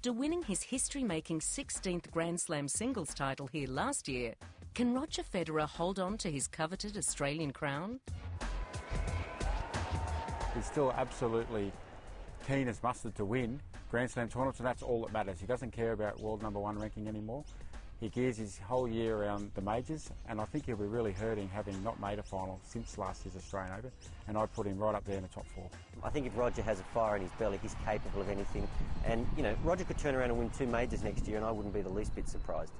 After winning his history-making 16th Grand Slam singles title here last year, can Roger Federer hold on to his coveted Australian crown? He's still absolutely keen as mustard to win Grand Slam tournaments, and that's all that matters. He doesn't care about world #1 ranking anymore. He gears his whole year around the majors, and I think he'll be really hurting having not made a final since last year's Australian Open, and I'd put him right up there in the top 4. I think if Roger has a fire in his belly, he's capable of anything. And, you know, Roger could turn around and win 2 majors next year, and I wouldn't be the least bit surprised.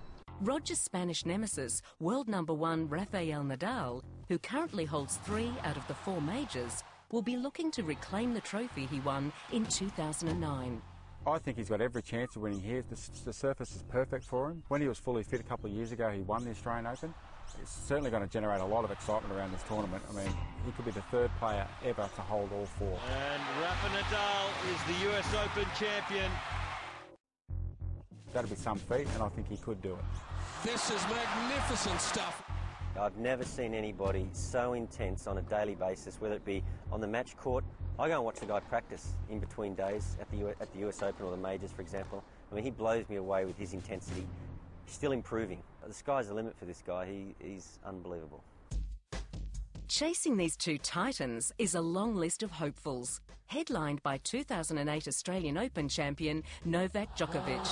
Roger's Spanish nemesis, world #1 Rafael Nadal, who currently holds 3 out of the 4 majors, will be looking to reclaim the trophy he won in 2009. I think he's got every chance of winning here. The surface is perfect for him. When he was fully fit a couple of years ago, he won the Australian Open. It's certainly going to generate a lot of excitement around this tournament. I mean, he could be the 3rd player ever to hold all 4. And Rafa Nadal is the US Open champion. That'd be some feat, and I think he could do it. This is magnificent stuff. I've never seen anybody so intense on a daily basis, whether it be on the match court. I go and watch the guy practice in between days at the US Open or the majors, for example. I mean, he blows me away with his intensity. He's still improving. The sky's the limit for this guy. He's unbelievable. Chasing these 2 titans is a long list of hopefuls, headlined by 2008 Australian Open champion Novak Djokovic.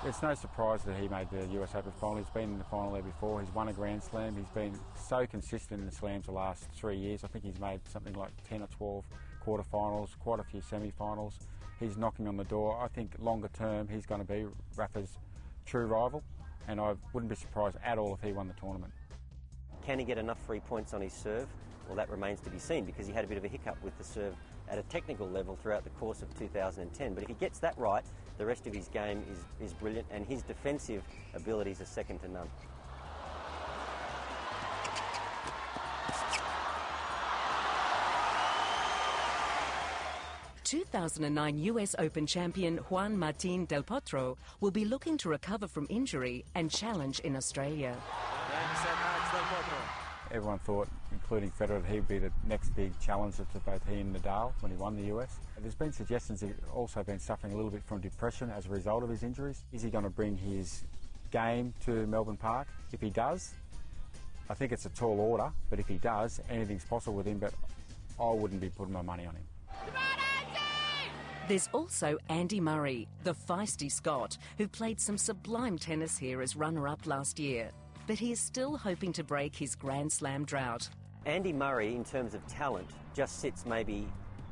It's no surprise that he made the US Open final. He's been in the final there before. He's won a Grand Slam. He's been so consistent in the slams the last 3 years. I think he's made something like 10 or 12 quarterfinals, quite a few semi-finals. He's knocking on the door. I think longer term he's going to be Rafa's true rival, and I wouldn't be surprised at all if he won the tournament. Can he get enough free points on his serve? Well, that remains to be seen, because he had a bit of a hiccup with the serve at a technical level throughout the course of 2010. But if he gets that right, the rest of his game is brilliant, and his defensive abilities are second to none. '09 US Open champion Juan Martín del Potro will be looking to recover from injury and challenge in Australia. Everyone thought, including Federer, that he'd be the next big challenger to both he and Nadal when he won the US. There's been suggestions he's also been suffering a little bit from depression as a result of his injuries. Is he going to bring his game to Melbourne Park? If he does, I think it's a tall order, but if he does, anything's possible with him, but I wouldn't be putting my money on him. There's also Andy Murray, the feisty Scot, who played some sublime tennis here as runner-up last year. But he is still hoping to break his Grand Slam drought. Andy Murray, in terms of talent, just sits maybe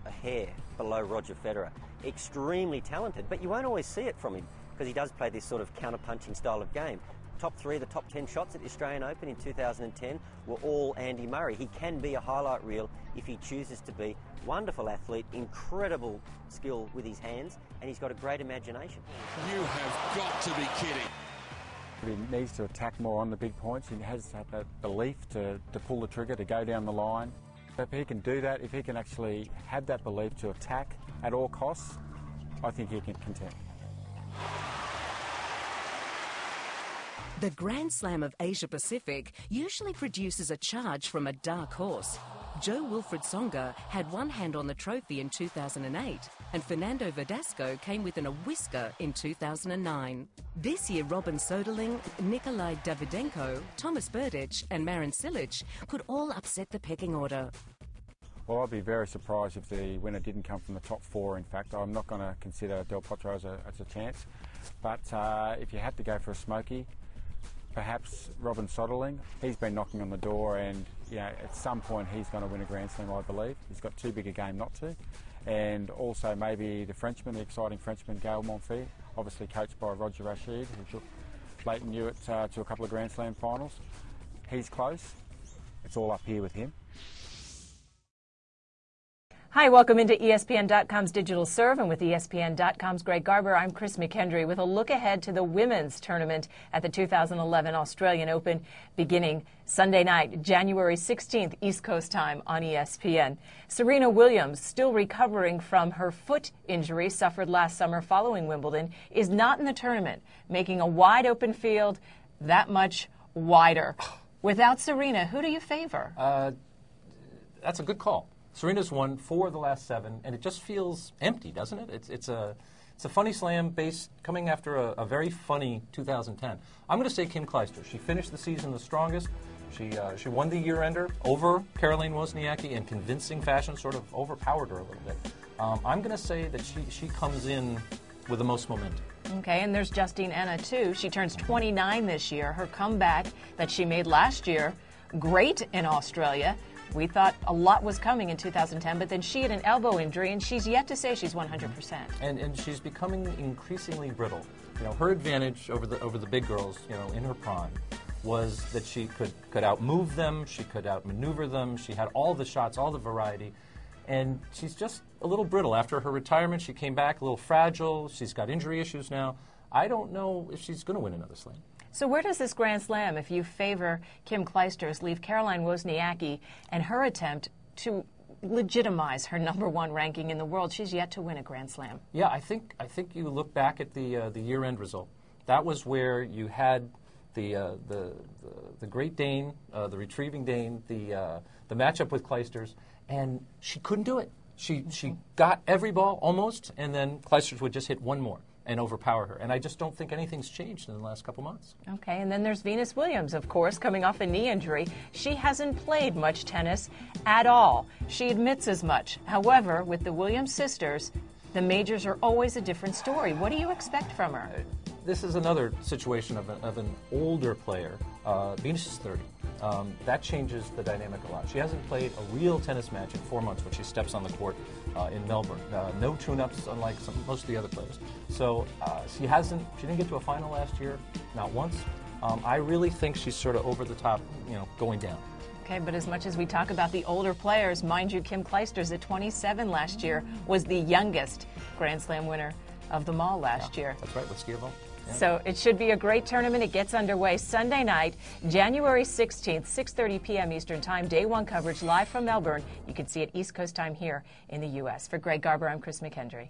a hair below Roger Federer. Extremely talented, but you won't always see it from him, because he does play this sort of counter-punching style of game. Top 3 of the top 10 shots at the Australian Open in 2010 were all Andy Murray. He can be a highlight reel if he chooses to be. Wonderful athlete, incredible skill with his hands, and he's got a great imagination. You have got to be kidding. He needs to attack more on the big points. He has to have that belief to pull the trigger, to go down the line. If he can do that, if he can actually have that belief to attack at all costs, I think he can contend. The Grand Slam of Asia Pacific usually produces a charge from a dark horse. Jo-Wilfried Tsonga had one hand on the trophy in 2008, and Fernando Verdasco came within a whisker in 2009. This year, Robin Soderling, Nikolai Davydenko, Thomas Berdych and Marin Cilic could all upset the pecking order. Well, I'd be very surprised if the winner didn't come from the top 4, in fact. I'm not going to consider Del Potro as a chance. But if you had to go for a smoky, perhaps Robin Soderling. He's been knocking on the door, and you know, at some point he's going to win a Grand Slam, I believe. He's got too big a game not to. And also maybe the Frenchman, the exciting Frenchman, Gael Monfils, obviously coached by Roger Rashid, who took Leighton Hewitt to a couple of Grand Slam finals. He's close. It's all up here with him. Hi, welcome into ESPN.com's Digital Serve, and with ESPN.com's Greg Garber, I'm Chris McKendry with a look ahead to the women's tournament at the 2011 Australian Open beginning Sunday night, January 16th, East Coast time on ESPN. Serena Williams, still recovering from her foot injury suffered last summer following Wimbledon, is not in the tournament, making a wide open field that much wider. Without Serena, who do you favor? That's a good call. Serena's won 4 of the last 7, and it just feels empty, doesn't it? It's a funny slam based coming after a very funny 2010. I'm going to say Kim Clijsters. She finished the season the strongest. She won the year-ender over Caroline Wozniacki in convincing fashion, sort of overpowered her a little bit. I'm going to say that she comes in with the most momentum. Okay, and there's Justine Henin, too. She turns 29 this year. Her comeback that she made last year, great in Australia. We thought a lot was coming in 2010, but then she had an elbow injury, and she's yet to say she's 100%. And she's becoming increasingly brittle. You know, her advantage over the big girls, you know, in her prime, was that she could outmove them, she could outmaneuver them, she had all the shots, all the variety, and she's just a little brittle. After her retirement, she came back a little fragile. She's got injury issues now. I don't know if she's going to win another slam. So where does this Grand Slam, if you favor Kim Clijsters, leave Caroline Wozniacki and her attempt to legitimize her #1 ranking in the world? She's yet to win a Grand Slam. Yeah, I think you look back at the year-end result. That was where you had the Great Dane, the Retrieving Dane, the matchup with Clijsters, and she couldn't do it. She got every ball almost, and then Clijsters would just hit one more and overpower her. And I just don't think anything's changed in the last couple months. Okay, and then there's Venus Williams, of course, coming off a knee injury. She hasn't played much tennis at all. She admits as much. However, with the Williams sisters, the majors are always a different story. What do you expect from her? This is another situation of an older player. Venus is 30. That changes the dynamic a lot. She hasn't played a real tennis match in 4 months when she steps on the court in Melbourne. No tune-ups, unlike most of the other players. So she didn't get to a final last year, not once. I really think she's sort of over the top, going down. Okay, but as much as we talk about the older players, mind you, Kim Clijsters at 27 last year was the youngest Grand Slam winner of them all last year. That's right, with Schiavone. Yeah. So it should be a great tournament. It gets underway Sunday night, January 16th, 6:30 p.m. Eastern Time. Day 1 coverage live from Melbourne. You can see it East Coast time here in the U.S. For Greg Garber, I'm Chris McHenry.